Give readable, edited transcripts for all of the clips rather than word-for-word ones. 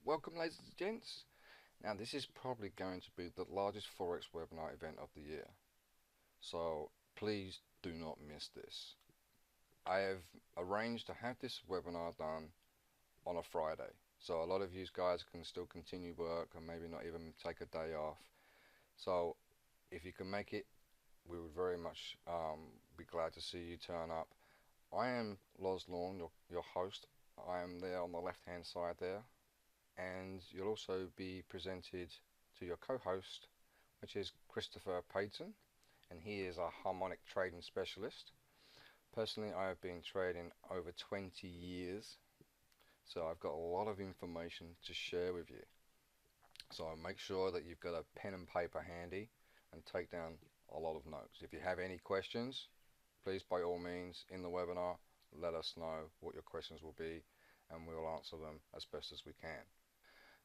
Welcome, ladies and gents. Now, this is probably going to be the largest Forex webinar event of the year, so please do not miss this. I have arranged to have this webinar done on a Friday, so a lot of you guys can still continue work and maybe not even take a day off. So if you can make it, we would very much be glad to see you turn up. I am Loz Lawn, your host. I am there on the left hand side there, and you'll also be presented to your co-host, which is Christopher Payton, and he is a harmonic trading specialist. Personally, I have been trading over 20 years, so I've got a lot of information to share with you. So make sure that you've got a pen and paper handy and take down a lot of notes. If you have any questions, please by all means in the webinar let us know what your questions will be, and we'll answer them as best as we can.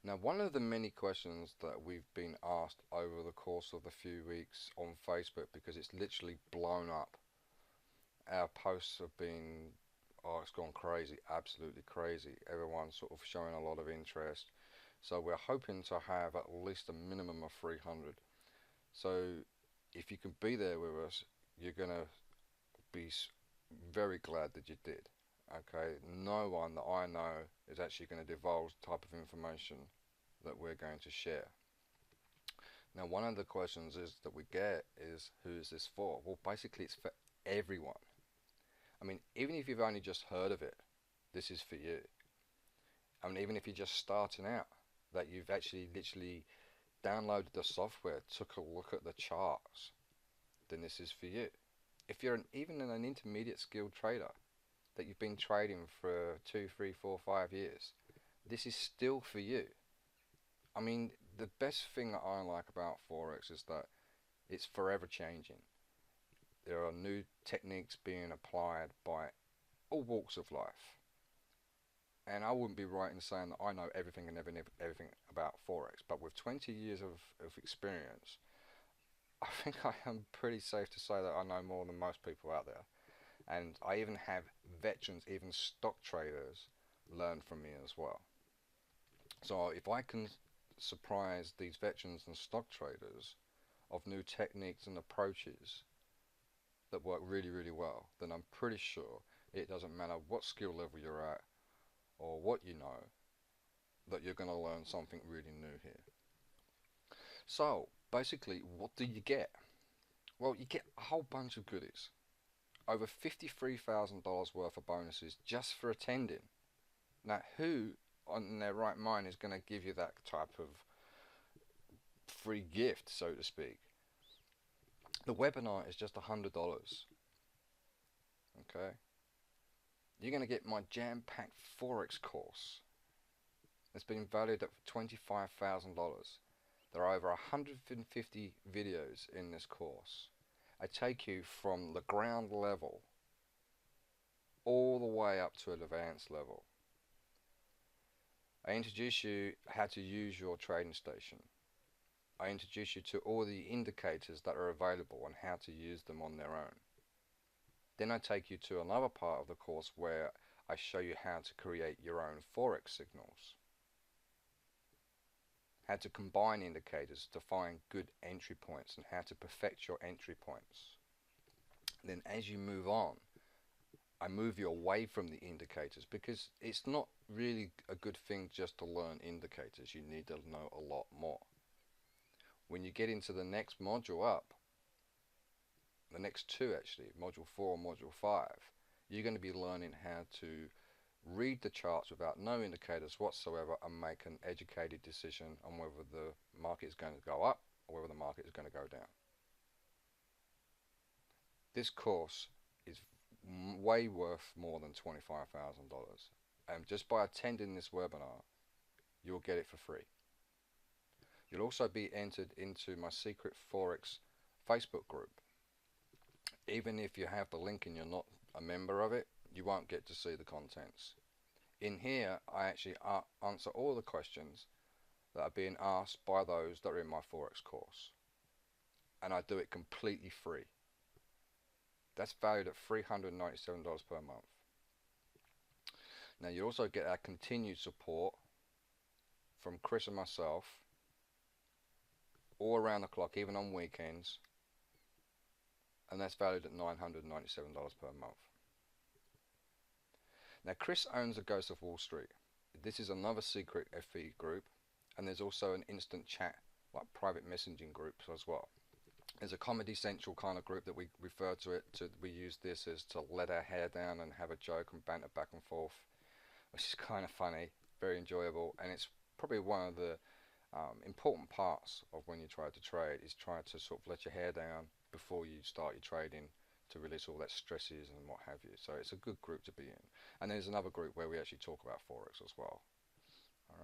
Now, one of the many questions that we've been asked over the course of the few weeks on Facebook, because it's literally blown up, our posts have been, oh, it's gone crazy, absolutely crazy. Everyone's sort of showing a lot of interest. So we're hoping to have at least a minimum of 300. So if you can be there with us, you're going to be very glad that you did. Okay, no one that I know is actually going to divulge the type of information that we're going to share. Now, one of the questions that we get is, who is this for? Well, basically it's for everyone. I mean, even if you've only just heard of it, this is for you. I mean, even if you're just starting out, that you've actually literally downloaded the software, took a look at the charts, then this is for you. If you're even an intermediate skilled trader, that you've been trading for 2, 3, 4, 5 years, this is still for you. I mean, the best thing that I like about Forex is that it's forever changing. There are new techniques being applied by all walks of life. And I wouldn't be right in saying that I know everything and everything about Forex, but with 20 years of experience, I think I am pretty safe to say that I know more than most people out there. And I even have veterans, even stock traders, learn from me as well. So if I can surprise these veterans and stock traders of new techniques and approaches that work really, really well, then I'm pretty sure it doesn't matter what skill level you're at or what you know, that you're going to learn something really new here. So basically, what do you get? Well, you get a whole bunch of goodies. Over $53,000 worth of bonuses just for attending. Now, who on their right mind is going to give you that type of free gift, so to speak? The webinar is just $100. Okay? You're going to get my jam-packed Forex course. It's been valued at $25,000. There are over 150 videos in this course. I take you from the ground level all the way up to an advanced level. I introduce you how to use your trading station. I introduce you to all the indicators that are available and how to use them on their own. Then I take you to another part of the course where I show you how to create your own Forex signals, how to combine indicators to find good entry points, and how to perfect your entry points. Then as you move on, I move you away from the indicators, because it's not really a good thing just to learn indicators. You need to know a lot more. When you get into the next module up, the next two actually, module 4 and module 5, you're going to be learning how to read the charts without no indicators whatsoever and make an educated decision on whether the market is going to go up or whether the market is going to go down. This course is way worth more than $25,000, and just by attending this webinar you'll get it for free. You'll also be entered into my secret Forex Facebook group. Even if you have the link and you're not a member of it, you won't get to see the contents. In here I actually answer all the questions that are being asked by those that are in my Forex course, and I do it completely free. That's valued at $397 per month. Now you also get our continued support from Chris and myself all around the clock, even on weekends, and that's valued at $997 per month. Now, Chris owns the Ghost of Wall Street. This is another secret FE group, and there's also an instant chat, like private messaging groups as well. There's a Comedy Central kind of group that we refer to it to. We use this as to let our hair down and have a joke and banter back and forth, which is kind of funny, very enjoyable, and it's probably one of the important parts of when you try to trade is trying to sort of let your hair down before you start your trading to release all that stresses and what have you. So it's a good group to be in. And there's another group where we actually talk about Forex as well.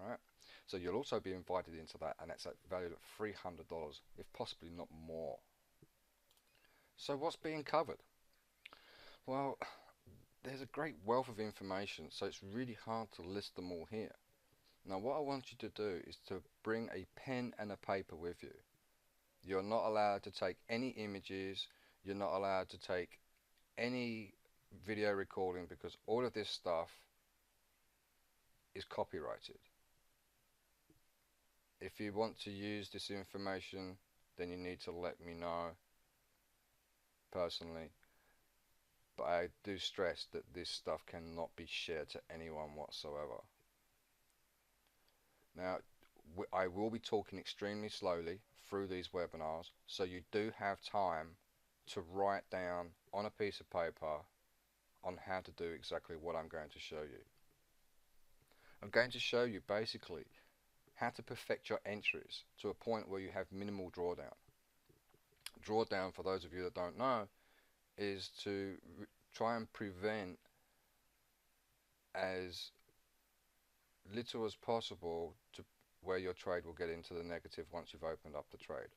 Alright, so you'll also be invited into that, and that's valued at $300, if possibly not more. So what's being covered? Well, there's a great wealth of information, so it's really hard to list them all here. Now what I want you to do is to bring a pen and a paper with you. You're not allowed to take any images, you're not allowed to take any video recording, because all of this stuff is copyrighted. If you want to use this information, then you need to let me know personally. But I do stress that this stuff cannot be shared to anyone whatsoever. Now, I will be talking extremely slowly through these webinars, so you do have time to write down on a piece of paper on how to do exactly what I'm going to show you. I'm going to show you basically how to perfect your entries to a point where you have minimal drawdown. Drawdown, for those of you that don't know, is to try and prevent as little as possible to where your trade will get into the negative once you've opened up the trade.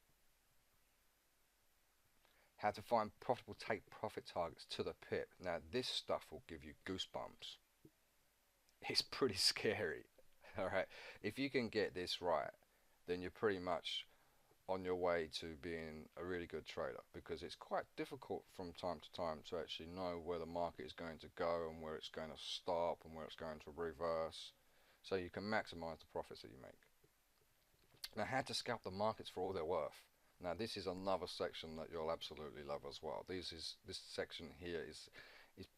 How to find profitable take profit targets to the pip. Now this stuff will give you goosebumps. It's pretty scary. Alright, if you can get this right, then you're pretty much on your way to being a really good trader, because it's quite difficult from time to time to actually know where the market is going to go and where it's going to stop and where it's going to reverse, so you can maximize the profits that you make. Now, how to scalp the markets for all they're worth. Now this is another section that you'll absolutely love as well. This section here is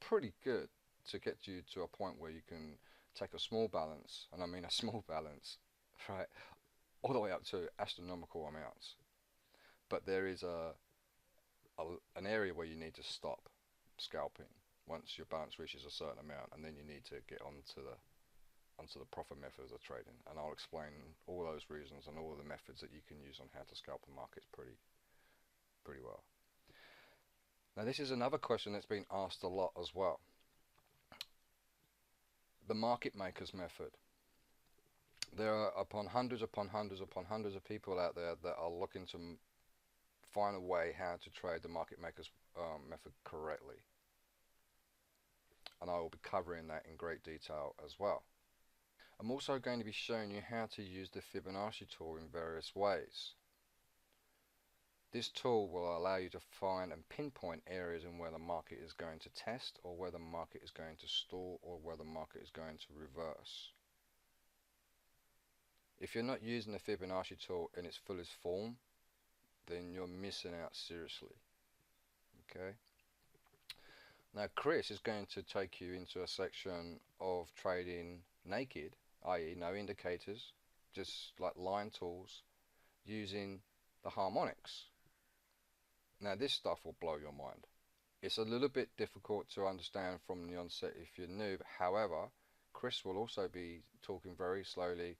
pretty good to get you to a point where you can take a small balance, and I mean a small balance, right, all the way up to astronomical amounts. But there is an area where you need to stop scalping once your balance reaches a certain amount, and then you need to get onto the proper methods of trading, and I'll explain all those reasons and all of the methods that you can use on how to scalp the markets pretty well. Now this is another question that's been asked a lot as well. The market makers method. There are hundreds upon hundreds of people out there that are looking to find a way how to trade the market makers method correctly, and I will be covering that in great detail as well. I'm also going to be showing you how to use the Fibonacci tool in various ways. This tool will allow you to find and pinpoint areas in where the market is going to test, or where the market is going to stall, or where the market is going to reverse. If you're not using the Fibonacci tool in its fullest form, then you're missing out seriously. Okay. Now Chris is going to take you into a section of trading naked, i.e. no indicators, just like line tools, using the harmonics. Now this stuff will blow your mind. It's a little bit difficult to understand from the onset if you're new, however, Chris will also be talking very slowly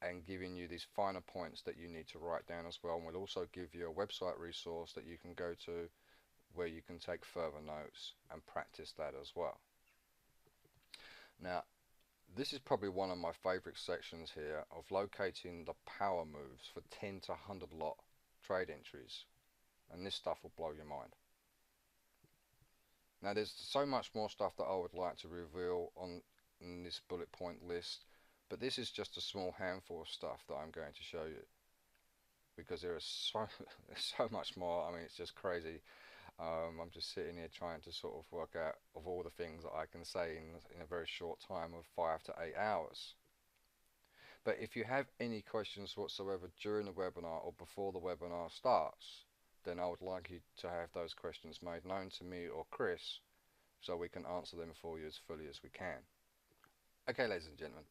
and giving you these finer points that you need to write down as well, and we'll also give you a website resource that you can go to where you can take further notes and practice that as well. Now this is probably one of my favorite sections here, of locating the power moves for 10 to 100 lot trade entries, and this stuff will blow your mind. Now there's so much more stuff that I would like to reveal in this bullet point list, but this is just a small handful of stuff that I'm going to show you, because there is so much more. I mean, it's just crazy. I'm just sitting here trying to sort of work out of all the things that I can say in a very short time of 5 to 8 hours. But if you have any questions whatsoever during the webinar or before the webinar starts, then I would like you to have those questions made known to me or Chris so we can answer them for you as fully as we can. Okay, ladies and gentlemen,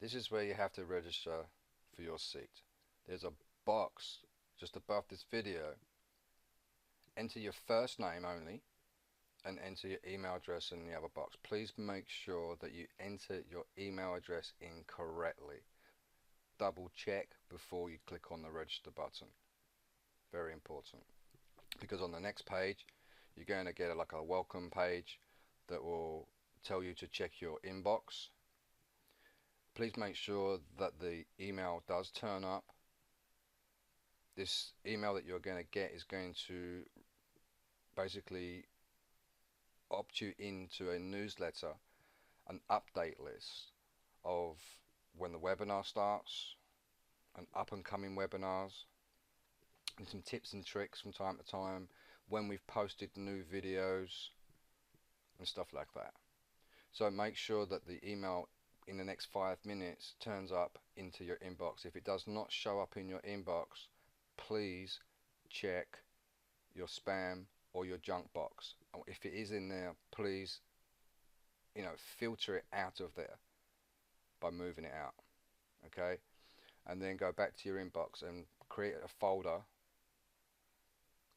this is where you have to register for your seat. There's a box just above this video. Enter your first name only and enter your email address in the other box. Please make sure that you enter your email address in correctly. Double check before you click on the register button. Very important, because on the next page you're going to get like a welcome page that will tell you to check your inbox. Please make sure that the email does turn up. This email that you're going to get is going to basically opt you into a newsletter, an update list of when the webinar starts, and up and coming webinars, and some tips and tricks from time to time, when we've posted new videos and stuff like that. So make sure that the email in the next 5 minutes turns up into your inbox. If it does not show up in your inbox, please check your spam or your junk box. If it is in there, please, filter it out of there by moving it out. Okay, and then go back to your inbox and create a folder,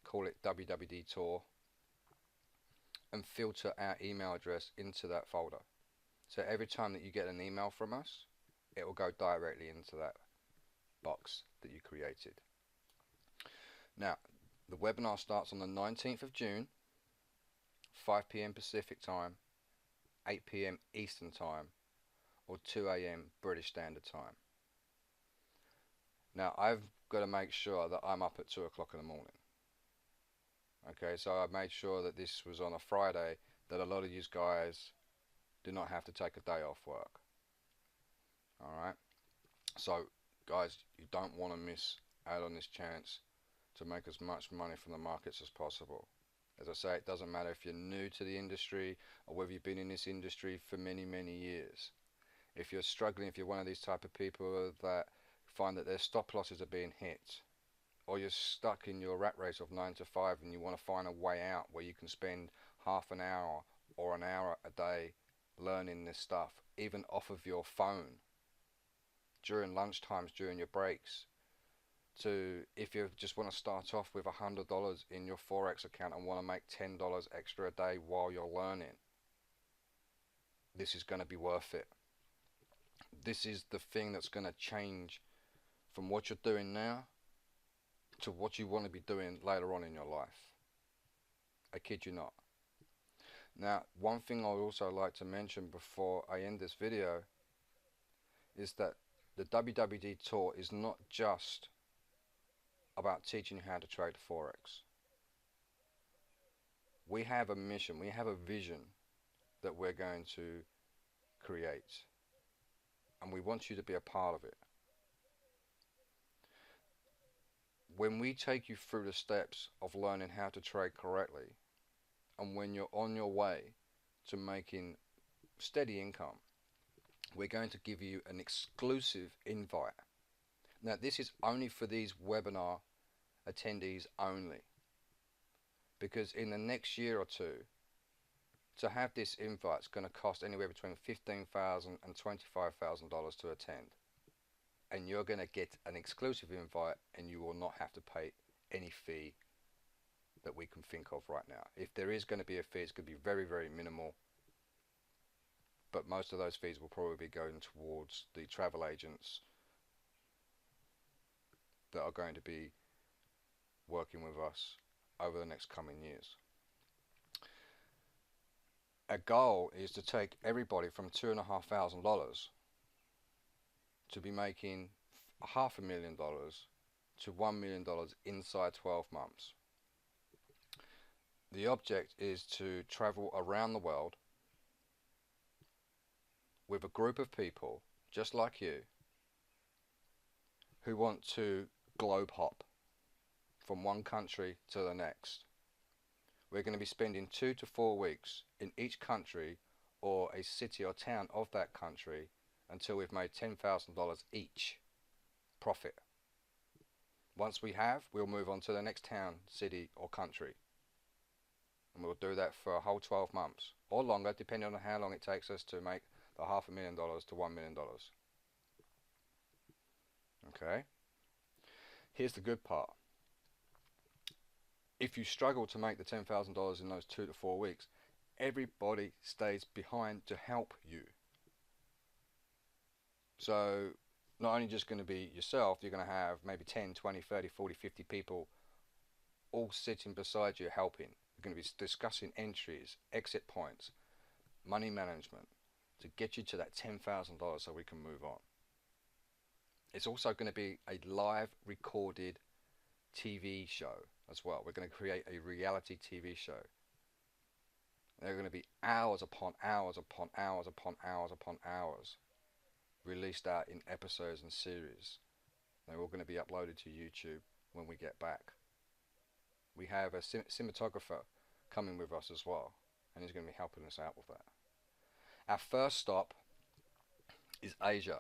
call it WWD Tour, and filter our email address into that folder. So every time that you get an email from us, it will go directly into that box that you created. Now, the webinar starts on the 19th of June, 5 p.m. Pacific time, 8 p.m. Eastern time, or 2 a.m. British Standard Time. Now, I've got to make sure that I'm up at 2 o'clock in the morning. Okay, so I made sure that this was on a Friday, that a lot of you guys do not have to take a day off work. Alright, so guys, you don't want to miss out on this chance to make as much money from the markets as possible. As I say, it doesn't matter if you're new to the industry or whether you've been in this industry for many, many years. If you're struggling, if you're one of these type of people that find that their stop losses are being hit, or you're stuck in your rat race of 9 to 5 and you want to find a way out where you can spend half an hour or an hour a day learning this stuff, even off of your phone, during lunch times, during your breaks, to if you just want to start off with $100 in your Forex account and want to make $10 extra a day while you're learning, this is going to be worth it. This is the thing that's going to change from what you're doing now to what you want to be doing later on in your life. I kid you not. Now, one thing I would also like to mention before I end this video is that the WWD Tour is not just about teaching you how to trade Forex. We have a mission, we have a vision that we're going to create, and we want you to be a part of it. When we take you through the steps of learning how to trade correctly, and when you're on your way to making steady income, we're going to give you an exclusive invite. Now, this is only for these webinar attendees only, because in the next year or two, to have this invite is going to cost anywhere between $15,000 and $25,000 to attend. And you're going to get an exclusive invite, and you will not have to pay any fee that we can think of right now. If there is going to be a fee, it's going to be very, very minimal. But most of those fees will probably be going towards the travel agents that are going to be working with us over the next coming years. Our goal is to take everybody from $2,500 to be making $500,000 to $1 million inside 12 months. The object is to travel around the world with a group of people just like you who want to globe hop from one country to the next. We're going to be spending 2 to 4 weeks in each country or a city or town of that country, until we've made $10,000 each profit. Once we have, we'll move on to the next town, city or country. And we'll do that for a whole 12 months or longer, depending on how long it takes us to make the $500,000 to $1 million. Okay? Here's the good part. If you struggle to make the $10,000 in those 2 to 4 weeks, everybody stays behind to help you. So not only just going to be yourself, you're going to have maybe 10, 20, 30, 40, 50 people all sitting beside you helping. You're going to be discussing entries, exit points, money management to get you to that $10,000 so we can move on. It's also going to be a live recorded TV show as well. We're going to create a reality TV show. There are going to be hours upon hours upon hours upon hours upon hours released out in episodes and series. They're all going to be uploaded to YouTube when we get back. We have a cinematographer coming with us as well, and he's going to be helping us out with that. Our first stop is Asia,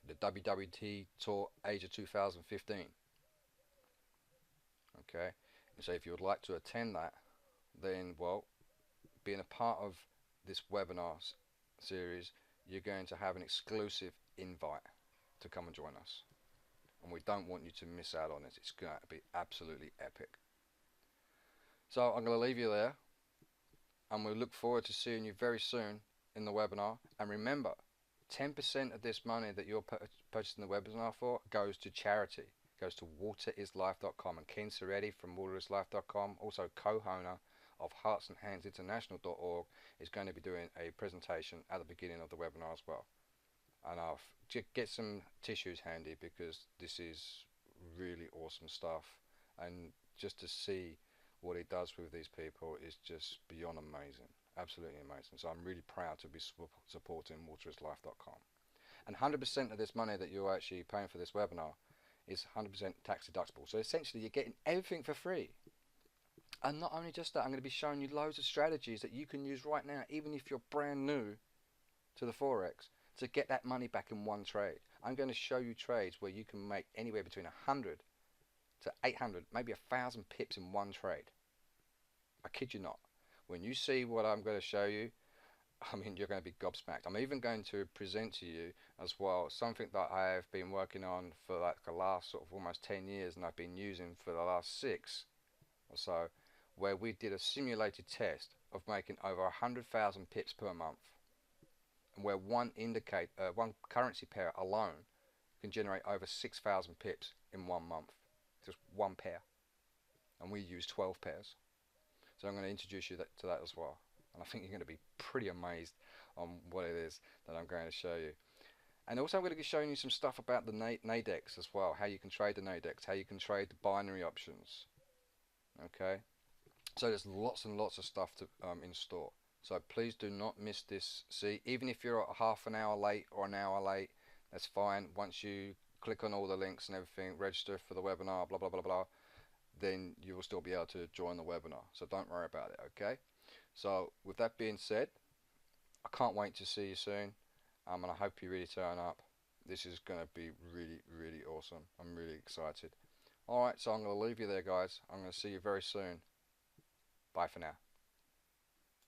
the WWD Tour Asia 2015. Okay, and so if you would like to attend that, then, well, being a part of this webinar series, you're going to have an exclusive invite to come and join us. And we don't want you to miss out on it. It's going to be absolutely epic. So I'm going to leave you there, and we look forward to seeing you very soon in the webinar. And remember, 10% of this money that you're purchasing the webinar for goes to charity. It goes to waterislife.com. And Ken Soretti from waterislife.com, also co-owner of heartsandhandsinternational.org, is going to be doing a presentation at the beginning of the webinar as well. And I'll get some tissues handy, because this is really awesome stuff, and just to see what he does with these people is just beyond amazing, absolutely amazing. So I'm really proud to be supporting waterislife.com. And 100% of this money that you're actually paying for this webinar is 100% tax deductible. So essentially you're getting everything for free. And not only just that, I'm going to be showing you loads of strategies that you can use right now, even if you're brand new to the Forex, to get that money back in one trade. I'm going to show you trades where you can make anywhere between 100 to 800, maybe 1,000 pips in one trade. I kid you not. When you see what I'm going to show you, I mean, you're going to be gobsmacked. I'm even going to present to you as well something that I've been working on for like the last sort of almost 10 years, and I've been using for the last 6 or so, where we did a simulated test of making over 100,000 pips per month, and where one currency pair alone can generate over 6,000 pips in 1 month. Just one pair. And we use 12 pairs. So I'm going to introduce you to that as well. And I think you're going to be pretty amazed on what it is that I'm going to show you. And also I'm going to be showing you some stuff about the Nadex as well. How you can trade the Nadex. How you can trade the binary options. Okay. So there's lots and lots of stuff to, in store. So please do not miss this. See, even if you're half an hour late or an hour late, that's fine. Once you click on all the links and everything, register for the webinar, blah, blah, blah, blah, then you will still be able to join the webinar. So don't worry about it, okay? So with that being said, I can't wait to see you soon. And I hope you really turn up. This is going to be really, really awesome. I'm really excited. Alright, so I'm going to leave you there, guys. I'm going to see you very soon. Bye for now.